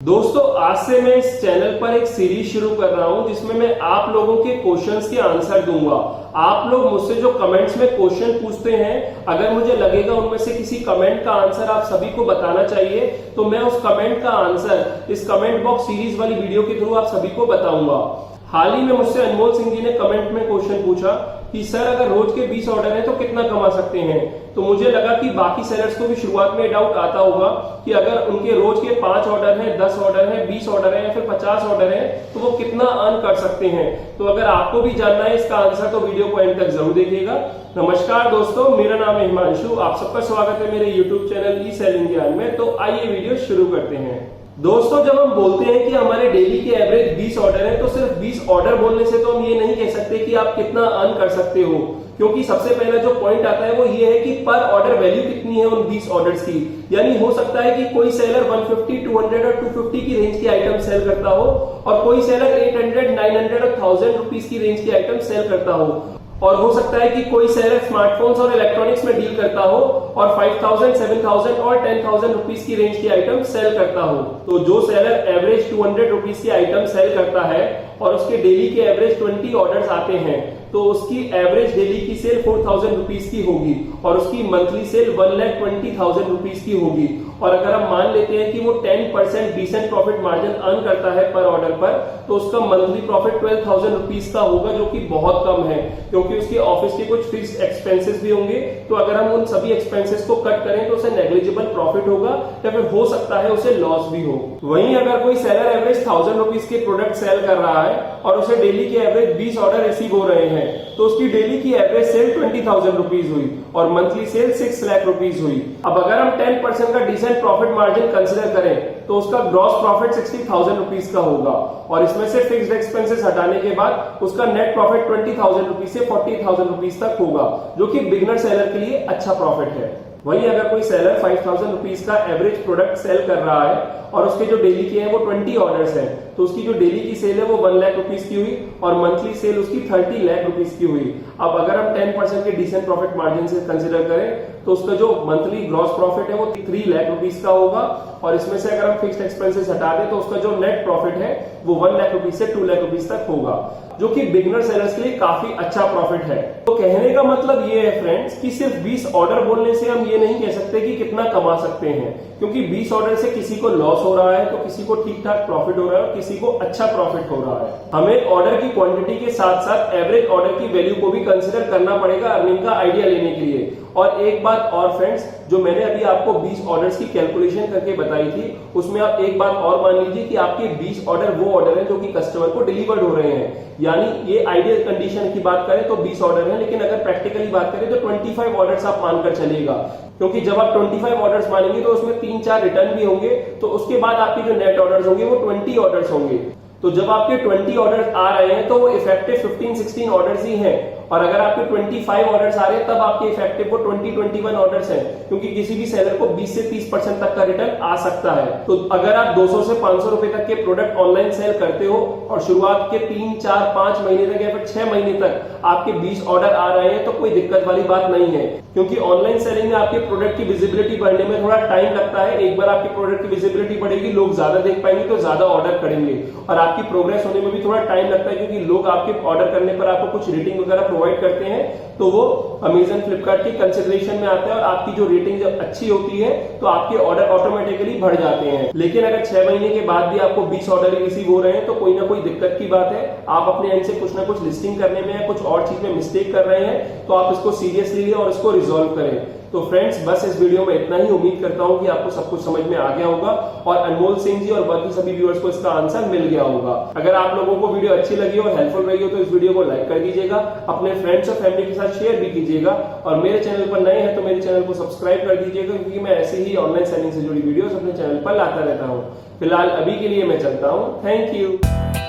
दोस्तों आज से मैं इस चैनल पर एक सीरीज शुरू कर रहा हूं जिसमें मैं आप लोगों के क्वेश्चंस के आंसर दूंगा। आप लोग मुझसे जो कमेंट्स में क्वेश्चन पूछते हैं, अगर मुझे लगेगा उनमें से किसी कमेंट का आंसर आप सभी को बताना चाहिए तो मैं उस कमेंट का आंसर इस कमेंट बॉक्स सीरीज वाली वीडियो के थ्रू आप सभी को बताऊंगा। हाल ही में मुझसे अनमोल सिंह जी ने कमेंट में क्वेश्चन पूछा कि सर अगर रोज के 20 ऑर्डर हैं तो कितना कमा सकते हैं। तो मुझे लगा कि बाकी सेलर्स को भी शुरुआत में डाउट आता होगा कि अगर उनके रोज के 5 ऑर्डर हैं, 10 ऑर्डर हैं, 20 ऑर्डर हैं या फिर 50 ऑर्डर हैं तो वो कितना अर्न कर सकते हैं। तो अगर आपको भी जानना है इसका आंसर तो वीडियो को एंड तक जरूर देखिएगा। नमस्कार दोस्तों, मेरा नाम है हिमांशु, आप सबका स्वागत है मेरे यूट्यूब चैनल ई सेलिंग ज्ञान में। तो आइए वीडियो शुरू करते हैं। दोस्तों जब हम बोलते हैं कि हमारे डेली के एवरेज 20 ऑर्डर हैं तो सिर्फ 20 ऑर्डर बोलने से तो हम ये नहीं कह सकते कि आप कितना अर्न कर सकते हो, क्योंकि सबसे पहला जो पॉइंट आता है वो ये है कि पर ऑर्डर वैल्यू कितनी है उन 20 ऑर्डर्स की। यानी हो सकता है कि कोई सेलर 150, 200 और 250 की रेंज की आइटम सेल करता हो और कोई सेलर 800, 900 और 1000 रुपीस की रेंज की आइटम सेल करता हो, और हो सकता है कि कोई सेलर स्मार्टफोन्स और इलेक्ट्रॉनिक्स में डील करता हो और 5000, 7000 और 10,000 रुपीस की रेंज की आइटम सेल करता हो। तो जो सेलर एवरेज 200 रुपीस की आइटम सेल करता है और उसके डेली के एवरेज 20 ऑर्डर्स आते हैं तो उसकी एवरेज डेली की सेल 4000 रुपीस की होगी और उसकी मंथली सेल 1,20,000 रुपीस की होगी। और अगर हम मान लेते हैं कि वो 10% डिसेंट प्रॉफिट मार्जिन अर्न करता है पर ऑर्डर पर, तो उसका मंथली प्रॉफिट 12,000 रुपीस का होगा, जो कि बहुत कम है क्योंकि उसके ऑफिस के कुछ फिक्स्ड एक्सपेंसेस भी होंगे। तो अगर हम उन सभी एक्सपेंसेस को कट करें तो उसे नेग्लिजिबल प्रॉफिट होगा या फिर हो सकता है उसे लॉस भी हो। वहीं अगर कोई सेलर एवरेज 1000 रुपीस के प्रोडक्ट सेल कर रहा है और उसे डेली के एवरेज 20 ऑर्डर रिसीव हो रहे हैं तो उसकी डेली की एवरेज सेल 20,000 रुपीज हुई और मंथली सेल 6 लाख रुपीज हुई। अब अगर हम 10% का डिसेंट प्रॉफिट मार्जिन कंसिडर करें तो उसका ग्रॉस प्रॉफिट 60,000 रुपीज का होगा और इसमें से फिक्स्ड एक्सपेंसेस हटाने के बाद उसका नेट प्रॉफिट 20,000 रुपीज से 40,000 रुपीज तक होगा, जो कि बिगनर सेलर के लिए अच्छा प्रॉफिट है। वहीं अगर कोई सेलर 5,000 रुपीज का एवरेज प्रोडक्ट सेल कर रहा है और उसके जो डेली के हैं वो 20 ऑर्डर्स हैं तो उसकी जो डेली की सेल है वो 1 लाख रुपीस की हुई और मंथली सेल उसकी 30 लाख रुपीस की हुई। अब अगर हम 10% के डिसेंट प्रॉफिट मार्जिन से कंसिडर करें तो उसका जो मंथली ग्रॉस प्रॉफिट है वो 3 लाख रुपीस का होगा और इसमें से अगर हम फिक्स्ड एक्सपेंसेस हटा दें तो उसका जो नेट प्रॉफिट है वो 1 लाख रुपीस से 2 लाख रुपीस तक होगा, जो कि बिगनर सेलर्स के लिए काफी अच्छा प्रॉफिट है। तो कहने का मतलब ये है फ्रेंड्स कि सिर्फ 20 ऑर्डर बोलने से हम ये नहीं कह सकते कि कितना कमा सकते हैं, क्योंकि 20 ऑर्डर से किसी को लॉस हो रहा है तो किसी को ठीक ठाक प्रॉफिट हो रहा है और किसी को अच्छा प्रॉफिट हो रहा है। हमें ऑर्डर की क्वांटिटी के साथ साथ एवरेज ऑर्डर की वैल्यू को भी कंसिडर करना पड़ेगा अर्निंग का आइडिया लेने के लिए। और एक बात और फ्रेंड्स, जो मैंने अभी आपको 20 ऑर्डर्स की कैलकुलेशन करके बताई थी उसमें आप एक बात और मान लीजिए कि आपके 20 ऑर्डर वो ऑर्डर हैं जो कि कस्टमर को डिलीवर्ड हो रहे हैं। यानी ये आइडियल कंडीशन की बात करें तो 20 ऑर्डर हैं, लेकिन अगर प्रैक्टिकली बात करें तो 25 ऑर्डर्स आप मानकर चलिएगा, क्योंकि जब आप 25 ऑर्डर्स मानेंगे तो उसमें 3-4 रिटर्न भी होंगे, तो उसके बाद आपके जो नेट ऑर्डर्स होंगे वो 20 ऑर्डर्स होंगे। तो जब आपके 20 ऑर्डर्स आ रहे हैं तो वो इफेक्टिव 15-16 ऑर्डर्स ही हैं, और अगर आपके 25 ऑर्डर्स आ रहे हैं तब आपके इफेक्टिव वो 20-21 ऑर्डर्स हैं, क्योंकि किसी भी सेलर को 20 से 30% तक का रिटर्न आ सकता है। तो अगर आप 200 से 500 रुपए तक के प्रोडक्ट ऑनलाइन सेल करते हो और शुरुआत के 3, 4, 5 महीने तक या फिर 6 महीने तक आपके 20 ऑर्डर आ रहे हैं तो कोई दिक्कत वाली बात नहीं है, क्योंकि ऑनलाइन सेलिंग में आपके प्रोडक्ट की विजिबिलिटी बढ़ने में थोड़ा टाइम लगता है। एक बार आपके प्रोडक्ट की विजिबिलिटी बढ़ेगी, लोग ज्यादा देख पाएंगे तो ज्यादा ऑर्डर करेंगे, और आपकी प्रोग्रेस होने में भी थोड़ा टाइम लगता है, क्योंकि लोग आपके ऑर्डर करने पर आपको कुछ रेटिंग वगैरह प्रोवाइड करते हैं तो वो अमेजन, फ्लिपकार्ट की कंसिडरेशन में आता है और आपकी जो रेटिंग जब अच्छी होती है तो आपके ऑर्डर ऑटोमेटिकली बढ़ जाते हैं। लेकिन अगर 6 महीने के बाद भी आपको 20 ऑर्डर रिसीव हो रहे हैं तो कोई ना कोई दिक्कत की बात है, आप अपने एंड से कुछ ना कुछ लिस्टिंग करने में या कुछ और चीज में मिस्टेक कर रहे हैं, तो आप इसको सीरियसली लें और इसको रिजॉल्व करें। तो फ्रेंड्स बस इस वीडियो में इतना ही। उम्मीद करता हूं कि आपको सब कुछ समझ में आ गया होगा और अनमोल सिंह जी और बाकी सभी व्यूअर्स को इसका आंसर मिल गया होगा। अगर आप लोगों को वीडियो अच्छी लगी और हेल्पफुल रही हो तो इस वीडियो को लाइक कर दीजिएगा, अपने फ्रेंड्स और फैमिली के साथ शेयर भी कीजिएगा, और मेरे चैनल पर नए हैं तो मेरे चैनल को सब्सक्राइब कर दीजिएगा, क्योंकि मैं ऐसे ही ऑनलाइन सेलिंग से जुड़ी वीडियोस अपने चैनल पर लाता रहता हूँ। फिलहाल अभी के लिए मैं चलता हूँ। Thank you.